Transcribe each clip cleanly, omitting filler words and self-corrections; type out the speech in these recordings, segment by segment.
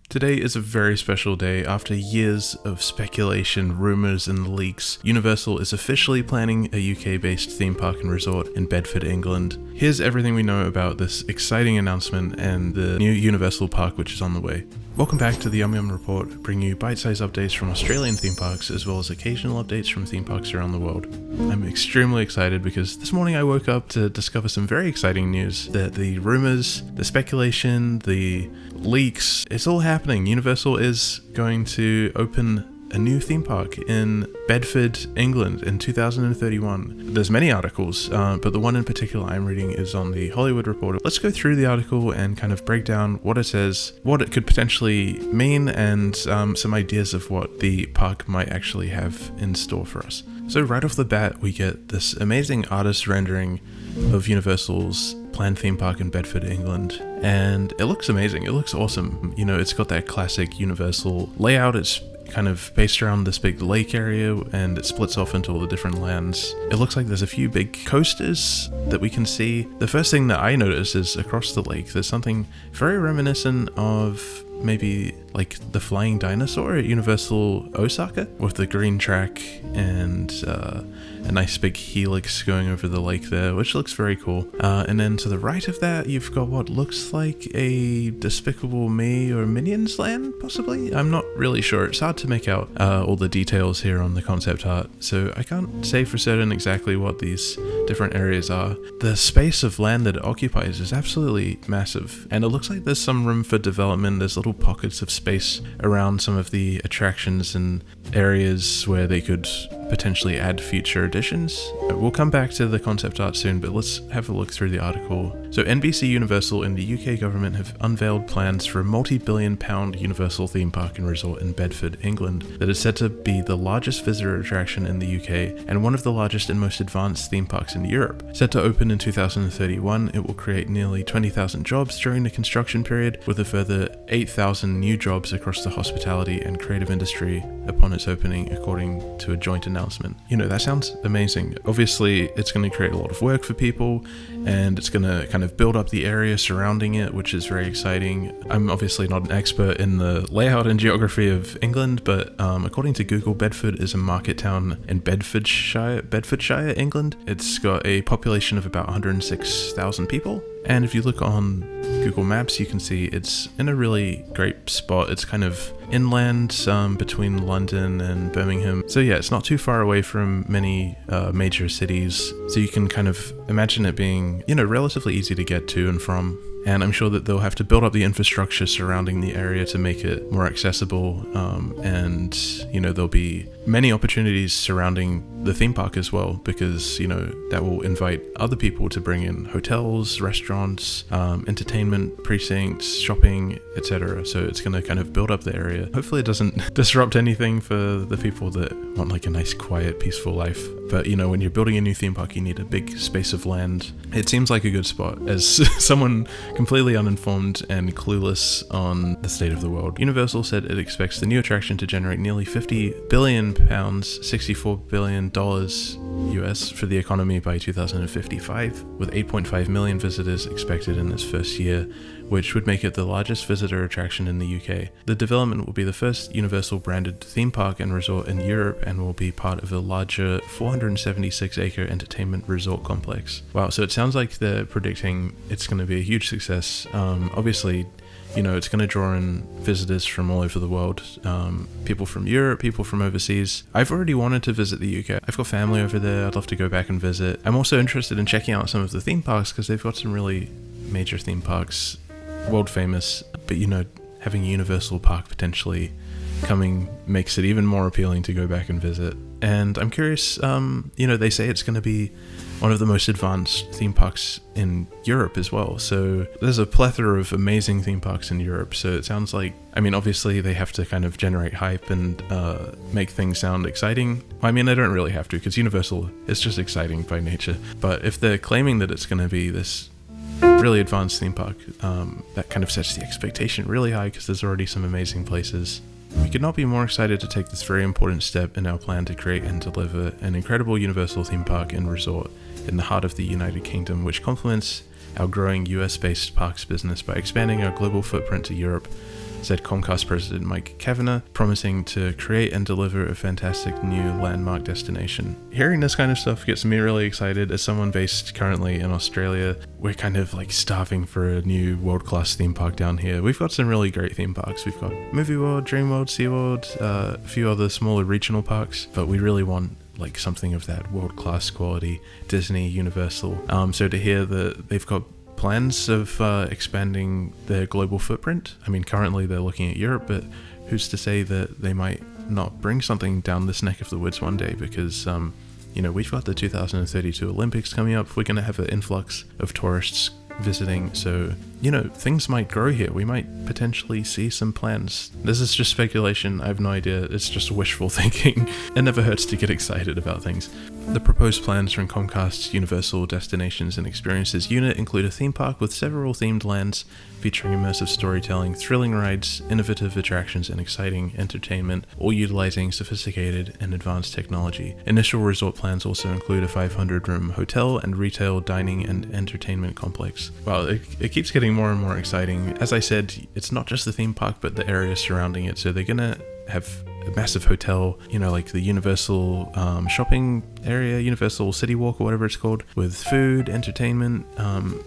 Today is a very special day. After years of speculation, rumors, and leaks, Universal is officially planning a UK-based theme park and resort in Bedford, England. Here's everything we know about this exciting announcement and the new Universal park which is on the way. Welcome back to the Yum Yum Report, bringing you bite-sized updates from Australian theme parks as well as occasional updates from theme parks around the world. I'm extremely excited because this morning I woke up to discover some very exciting news that the rumors, the speculation, the leaks, it's all happening. Universal is going to open a new theme park in Bedford, England in 2031. There's many articles, but the one in particular I'm reading is on the Hollywood Reporter. Let's go through the article and kind of break down what it says, what it could potentially mean, and some ideas of what the park might actually have in store for us. So right off the bat, we get this amazing artist rendering of Universal's planned theme park in Bedford, England, and it looks amazing. It looks awesome. You know, it's got that classic Universal layout. It's kind of based around this big lake area and it splits off into all the different lands. It looks like there's a few big coasters that we can see. The first thing that I notice is across the lake there's something very reminiscent of maybe like the flying dinosaur at Universal Osaka, with the green track and a nice big helix going over the lake there, which looks very cool. And then to the right of that, you've got what looks like a Despicable Me or Minions land, possibly? I'm not really sure. It's hard to make out all the details here on the concept art, so I can't say for certain exactly what these different areas are. The space of land that it occupies is absolutely massive, and it looks like there's some room for development. There's little pockets of space around some of the attractions and areas where they could potentially add future additions. We'll come back to the concept art soon, but let's have a look through the article. So NBC Universal and the UK government have unveiled plans for a multi-billion-pound Universal theme park and resort in Bedford, England, that is said to be the largest visitor attraction in the UK and one of the largest and most advanced theme parks in Europe. Set to open in 2031, it will create nearly 20,000 jobs during the construction period, with a further 8,000 new jobs across the hospitality and creative industry upon its opening, according to a joint announcement. You know, that sounds amazing. Obviously, it's going to create a lot of work for people, and it's going to kind of build up the area surrounding it, which is very exciting. I'm obviously not an expert in the layout and geography of England, but according to Google, Bedford is a market town in Bedfordshire, England. It's got a population of about 106,000 people. And if you look on Google Maps, you can see it's in a really great spot. It's kind of inland between London and Birmingham. So yeah, it's not too far away from many major cities. So you can kind of imagine it being, you know, relatively easy to get to and from. And I'm sure that they'll have to build up the infrastructure surrounding the area to make it more accessible. And, you know, there'll be many opportunities surrounding the theme park as well, because, you know, that will invite other people to bring in hotels, restaurants, entertainment precincts, shopping, etc. So it's going to kind of build up the area. Hopefully it doesn't disrupt anything for the people that want like a nice, quiet, peaceful life. But, you know, when you're building a new theme park, you need a big space of land. It seems like a good spot. As someone completely uninformed and clueless on the state of the world, Universal said it expects the new attraction to generate nearly £50 billion, $64 billion US for the economy by 2055, with 8.5 million visitors expected in its first year, which would make it the largest visitor attraction in the UK. The development will be the first Universal branded theme park and resort in Europe and will be part of a larger 476-acre entertainment resort complex. Wow, so it sounds like they're predicting it's going to be a huge success. Obviously, you know, it's going to draw in visitors from all over the world, people from Europe, people from overseas. I've already wanted to visit the UK. I've got family over there. I'd love to go back and visit. I'm also interested in checking out some of the theme parks because they've got some really major theme parks, world famous, but, you know, having a Universal park potentially coming makes it even more appealing to go back and visit. And I'm curious, you know, they say it's going to be one of the most advanced theme parks in Europe as well. So there's a plethora of amazing theme parks in Europe. So it sounds like, I mean, obviously they have to kind of generate hype and make things sound exciting. I mean, they don't really have to, because Universal is just exciting by nature. But if they're claiming that it's going to be this really advanced theme park, that kind of sets the expectation really high, because there's already some amazing places. We could not be more excited to take this very important step in our plan to create and deliver an incredible Universal theme park and resort in the heart of the United Kingdom, which complements our growing US-based parks business by expanding our global footprint to Europe, said Comcast President Mike Kavanagh, promising to create and deliver a fantastic new landmark destination. Hearing this kind of stuff gets me really excited. As someone based currently in Australia, we're kind of like starving for a new world-class theme park down here. We've got some really great theme parks. We've got Movie World, Dream World, SeaWorld, a few other smaller regional parks, but we really want like something of that world-class quality. Disney, Universal. So to hear that they've got plans of expanding their global footprint. I mean, currently they're looking at Europe, but who's to say that they might not bring something down this neck of the woods one day? Because we've got the 2032 Olympics coming up. We're going to have an influx of tourists visiting, so things might grow here. We might potentially see some plans. This is just speculation. I have no idea. It's just wishful thinking. It never hurts to get excited about things. The proposed plans from Comcast's Universal Destinations and Experiences unit include a theme park with several themed lands featuring immersive storytelling, thrilling rides, innovative attractions, and exciting entertainment, all utilizing sophisticated and advanced technology. Initial resort plans also include a 500-room hotel and retail, dining, and entertainment complex. Wow, it keeps getting more and more exciting. As I said, it's not just the theme park, but the area surrounding it. So they're gonna have a massive hotel, like the Universal shopping area, Universal City Walk or whatever it's called, with food, entertainment.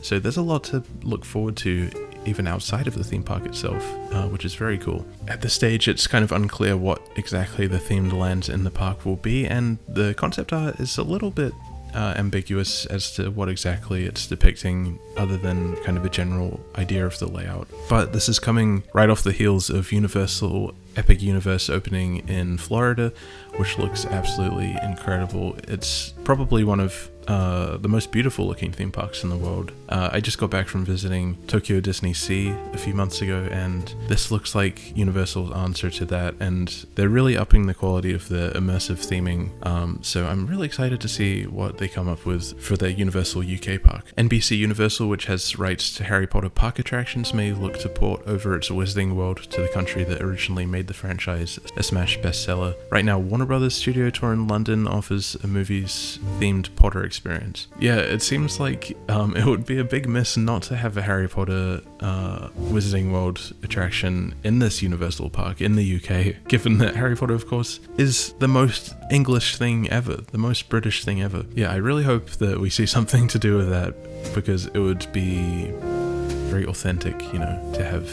So there's a lot to look forward to even outside of the theme park itself, which is very cool. At this stage, it's kind of unclear what exactly the themed lands in the park will be, and the concept art is a little bit ambiguous as to what exactly it's depicting, other than kind of a general idea of the layout. But this is coming right off the heels of Universal Epic Universe opening in Florida, which looks absolutely incredible. It's probably one of the most beautiful looking theme parks in the world. I just got back from visiting Tokyo Disney Sea a few months ago, and this looks like Universal's answer to that, and they're really upping the quality of the immersive theming. So I'm really excited to see what they come up with for their Universal UK park. NBC Universal, which has rights to Harry Potter park attractions, may look to port over its Wizarding World to the country that originally made the franchise a smash bestseller. Right now, Warner Brothers Studio Tour in London offers a movies-themed Potter experience. Yeah, it seems like it would be a big miss not to have a Harry Potter Wizarding World attraction in this Universal park in the UK, given that Harry Potter, of course, is the most English thing ever, the most British thing ever. Yeah, I really hope that we see something to do with that, because it would be very authentic, to have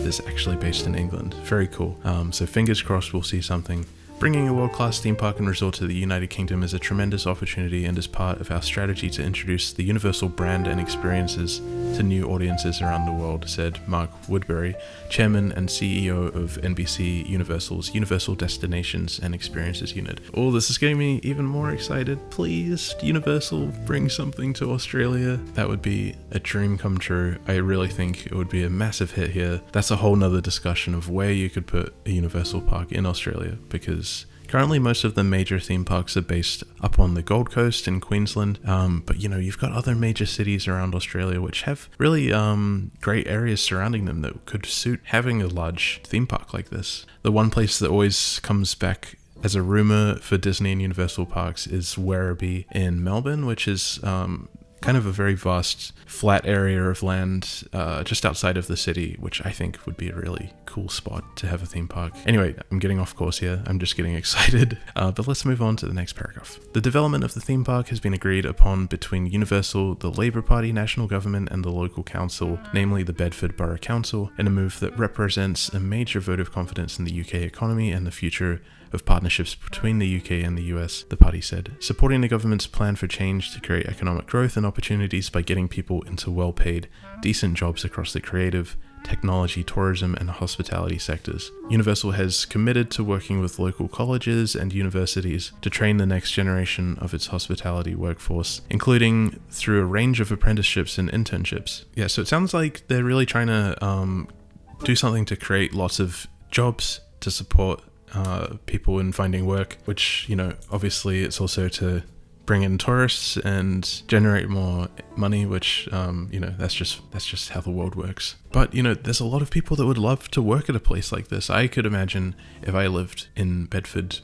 this actually based in England. Very cool. So fingers crossed we'll see something. Bringing a world-class theme park and resort to the United Kingdom is a tremendous opportunity and is part of our strategy to introduce the Universal brand and experiences to new audiences around the world, said Mark Woodbury, Chairman and CEO of NBC Universal's Universal Destinations and Experiences Unit. Oh, this is getting me even more excited. Please, Universal, bring something to Australia. That would be a dream come true. I really think it would be a massive hit here. That's a whole nother discussion of where you could put a Universal park in Australia, because currently most of the major theme parks are based up on the Gold Coast in Queensland, but you've got other major cities around Australia which have really great areas surrounding them that could suit having a large theme park like this. The one place that always comes back as a rumor for Disney and Universal parks is Werribee in Melbourne, which is kind of a very vast flat area of land just outside of the city, which I think would be a really cool spot to have a theme park. Anyway, I'm getting off course here. I'm just getting excited. But let's move on to the next paragraph. The development of the theme park has been agreed upon between Universal, the Labour Party national government, and the local council, namely the Bedford Borough Council, in a move that represents a major vote of confidence in the UK economy and the future of partnerships between the UK and the US, the party said, supporting the government's plan for change to create economic growth and opportunities by getting people into well-paid, decent jobs across the creative, technology, tourism, and hospitality sectors. Universal has committed to working with local colleges and universities to train the next generation of its hospitality workforce, including through a range of apprenticeships and internships. Yeah, so it sounds like they're really trying to do something to create lots of jobs to support people in finding work, which, obviously it's also to bring in tourists and generate more money, which, that's just how the world works. But, there's a lot of people that would love to work at a place like this. I could imagine if I lived in Bedford,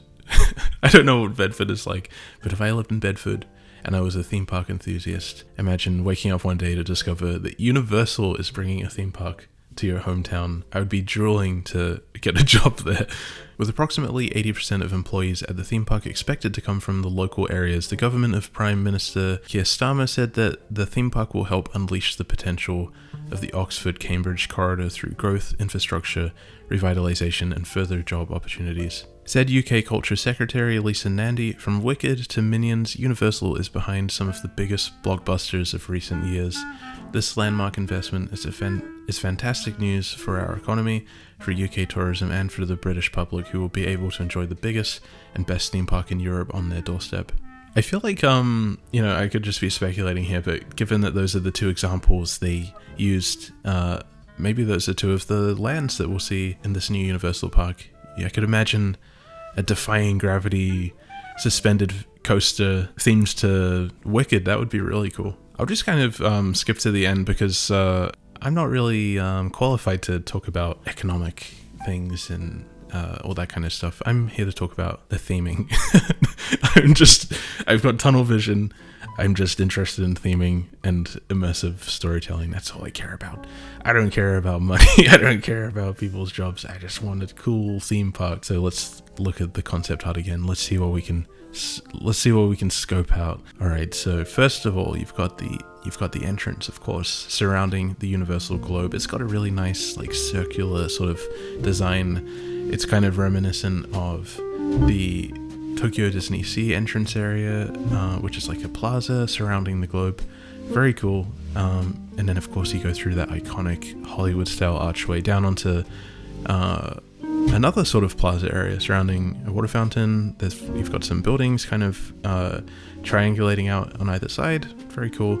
I don't know what Bedford is like, but if I lived in Bedford and I was a theme park enthusiast, imagine waking up one day to discover that Universal is bringing a theme park to your hometown, I would be drooling to get a job there. With approximately 80% of employees at the theme park expected to come from the local areas, the government of Prime Minister Keir Starmer said that the theme park will help unleash the potential of the Oxford-Cambridge corridor through growth, infrastructure, revitalisation and further job opportunities. Said UK Culture Secretary Lisa Nandy, "From Wicked to Minions, Universal is behind some of the biggest blockbusters of recent years. This landmark investment is fantastic news for our economy, for UK tourism and for the British public, who will be able to enjoy the biggest and best theme park in Europe on their doorstep." I feel like, I could just be speculating here, but given that those are the two examples they used, maybe those are two of the lands that we'll see in this new Universal Park. Yeah, I could imagine a defying gravity suspended coaster themed to Wicked. That would be really cool. I'll just kind of skip to the end because I'm not really qualified to talk about economic things and all that kind of stuff. I'm here to talk about the theming. I've got tunnel vision. I'm just interested in theming and immersive storytelling. That's all I care about. I don't care about money. I don't care about people's jobs. I just want a cool theme park. So let's look at the concept art again. Let's see what we can scope out. All right. So first of all, you've got the entrance, of course, surrounding the Universal Globe. It's got a really nice, like, circular sort of design. It's kind of reminiscent of the Tokyo Disney Sea entrance area, which is like a plaza surrounding the globe. Very cool. And then, of course, you go through that iconic Hollywood-style archway down onto another sort of plaza area surrounding a water fountain. You've got some buildings kind of triangulating out on either side. Very cool.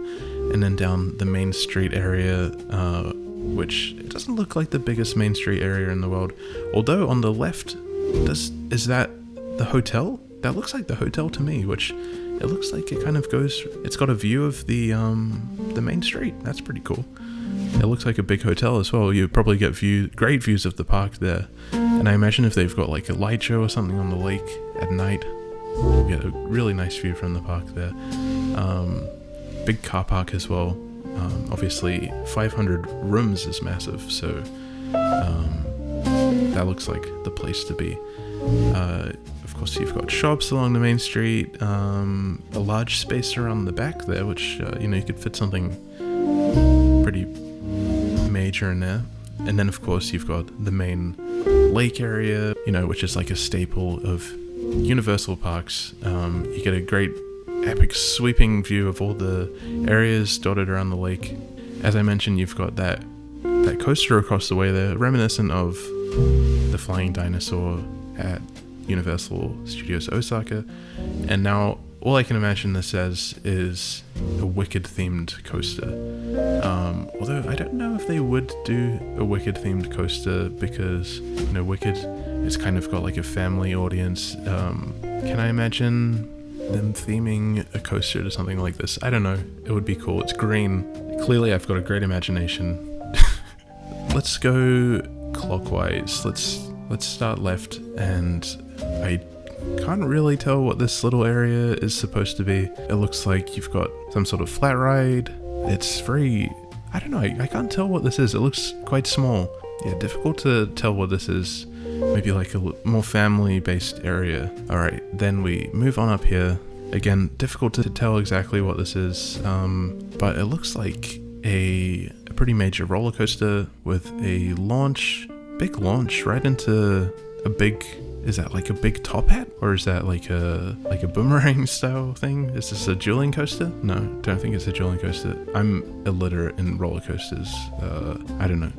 And then down the Main Street area, which it doesn't look like the biggest Main Street area in the world. Although on the left, is that the hotel? That looks like the hotel to me, which it looks like it kind of goes, it's got a view of the Main Street. That's pretty cool. It looks like a big hotel as well. You probably get great views of the park there. And I imagine if they've got like a light show or something on the lake at night, you get a really nice view from the park there. Big car park as well. Obviously 500 rooms is massive, so that looks like the place to be. Of course, you've got shops along the Main Street, a large space around the back there, which you could fit something pretty major in there. And then, of course, you've got the main lake area, which is like a staple of Universal parks. You get a great epic sweeping view of all the areas dotted around the lake. As I mentioned, you've got that coaster across the way there, reminiscent of the Flying Dinosaur at Universal Studios Osaka. And now all I can imagine this as is a Wicked themed coaster. Although I don't know if they would do a Wicked themed coaster because Wicked has kind of got like a family audience. Can I imagine them theming a coaster to something like this? I don't know. It would be cool. It's green. Clearly I've got a great imagination. Let's go clockwise. Let's start left, and I can't really tell what this little area is supposed to be. It looks like you've got some sort of flat ride. It's very, I don't know, I can't tell what this is. It looks quite small. Yeah, difficult to tell what this is. Maybe like a more family-based area. All right, then we move on up here. Again, difficult to tell exactly what this is, but it looks like a pretty major roller coaster with a big launch right into a big, is that like a big top hat? Or is that like a boomerang style thing? Is this a dueling coaster? No, don't think it's a dueling coaster. I'm illiterate in roller coasters. I don't know.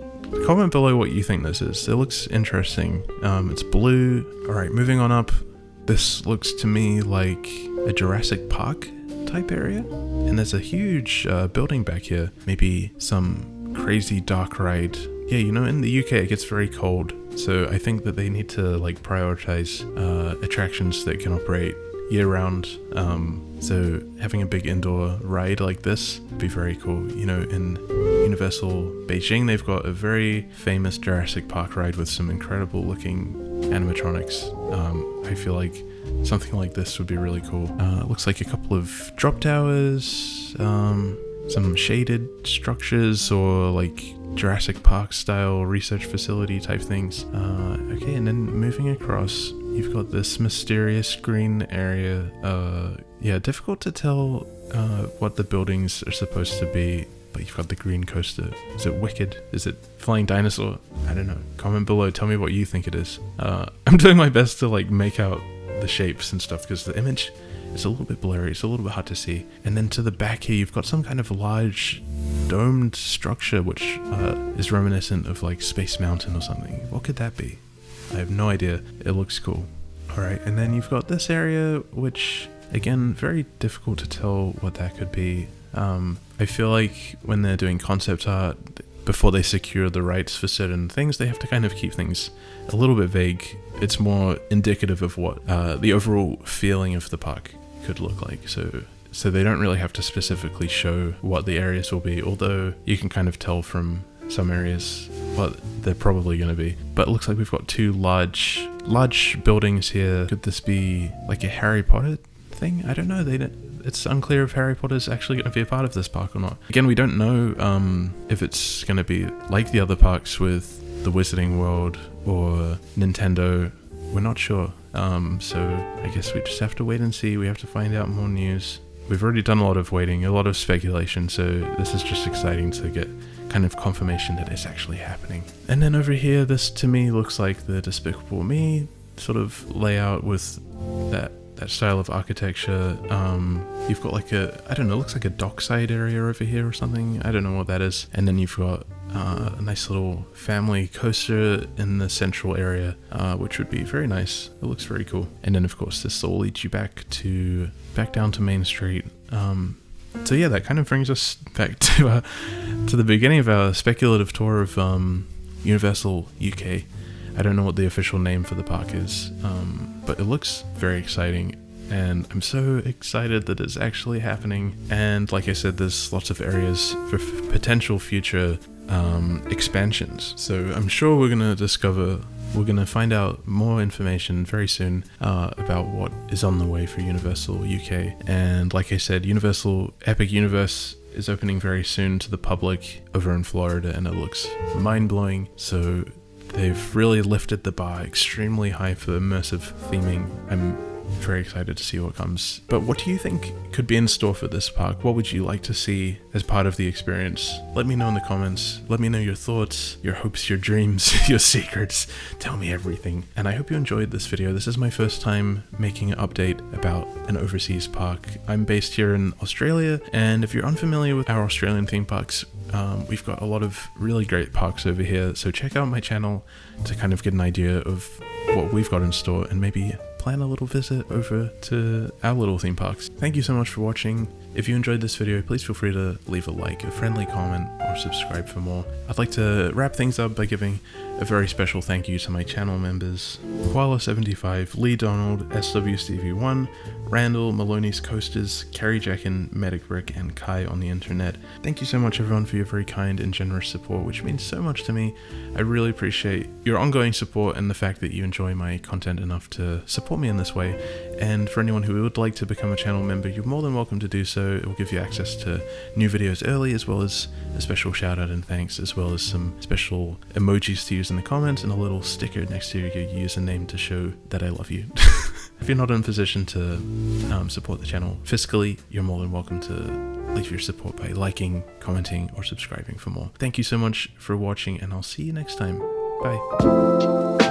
Comment below what you think this is. It looks interesting. It's blue. All right, moving on up. This looks to me like a Jurassic Park type area. And there's a huge building back here. Maybe some crazy dark ride. Yeah, in the UK it gets very cold. So I think that they need to like prioritize attractions that can operate year round. So having a big indoor ride like this would be very cool. In Universal Beijing, they've got a very famous Jurassic Park ride with some incredible looking animatronics. I feel like something like this would be really cool. It looks like a couple of drop towers, some shaded structures, or like Jurassic Park style research facility type things. Okay, and then moving across, you've got this mysterious green area. Yeah, difficult to tell what the buildings are supposed to be, but you've got the green coaster. Is it Wicked? Is it Flying Dinosaur? I don't know. Comment below, tell me what you think it is. I'm doing my best to like make out the shapes and stuff because the image is a little bit blurry, it's a little bit hard to see. And then to the back here, you've got some kind of large domed structure which is reminiscent of like Space Mountain or something. What could that be? I have no idea. It looks cool. Alright, and then you've got this area which, again, very difficult to tell what that could be. I feel like when they're doing concept art, before they secure the rights for certain things, they have to kind of keep things a little bit vague. It's more indicative of what the overall feeling of the park could look like. So they don't really have to specifically show what the areas will be, although you can kind of tell from some areas what they're probably going to be. But it looks like we've got two large buildings here. Could this be like a Harry Potter thing? I don't know. It's unclear if Harry Potter's actually going to be a part of this park or not. Again, we don't know if it's going to be like the other parks with the Wizarding World or Nintendo. We're not sure. So I guess we just have to wait and see. We have to find out more news. We've already done a lot of waiting, a lot of speculation, so this is just exciting to get kind of confirmation that it's actually happening. And then over here, this to me looks like the Despicable Me sort of layout with that style of architecture. You've got like I don't know, looks like a dockside area over here or something. I don't know what that is. And then you've got a nice little family coaster in the central area, which would be very nice. It looks very cool. And then of course this will lead you back down to Main Street. So yeah, that kind of brings us back to the beginning of our speculative tour of Universal UK. I don't know what the official name for the park is, but it looks very exciting, and I'm so excited that it's actually happening. And like I said, there's lots of areas for potential future expansions, so I'm sure we're gonna find out more information very soon about what is on the way for Universal UK. And like I said, Universal Epic Universe is opening very soon to the public over in Florida, and it looks mind-blowing. So they've really lifted the bar extremely high for immersive theming. I'm very excited to see what comes. But what do you think could be in store for this park? What would you like to see as part of the experience? Let me know in the comments. Let me know your thoughts, your hopes, your dreams, your secrets. Tell me everything. And I hope you enjoyed this video. This is my first time making an update about an overseas park. I'm based here in Australia, and if you're unfamiliar with our Australian theme parks, we've got a lot of really great parks over here. So check out my channel to kind of get an idea of what we've got in store and maybe plan a little visit over to our little theme parks. Thank you so much for watching. If you enjoyed this video, please feel free to leave a like, a friendly comment, or subscribe for more. I'd like to wrap things up by giving a very special thank you to my channel members: Koala75, Lee Donald, SWStevie1, Randall, Maloney's Coasters, Carrie Jackin, Medic Brick, and Kai on the internet. Thank you so much everyone for your very kind and generous support, which means so much to me. I really appreciate your ongoing support and the fact that you enjoy my content enough to support me in this way. And for anyone who would like to become a channel member, you're more than welcome to do so. It will give you access to new videos early, as well as a special shout out and thanks, as well as some special emojis to use in the comments and a little sticker next to your username to show that I love you. If you're not in a position to support the channel fiscally, you're more than welcome to leave your support by liking, commenting, or subscribing for more. Thank you so much for watching, and I'll see you next time. Bye.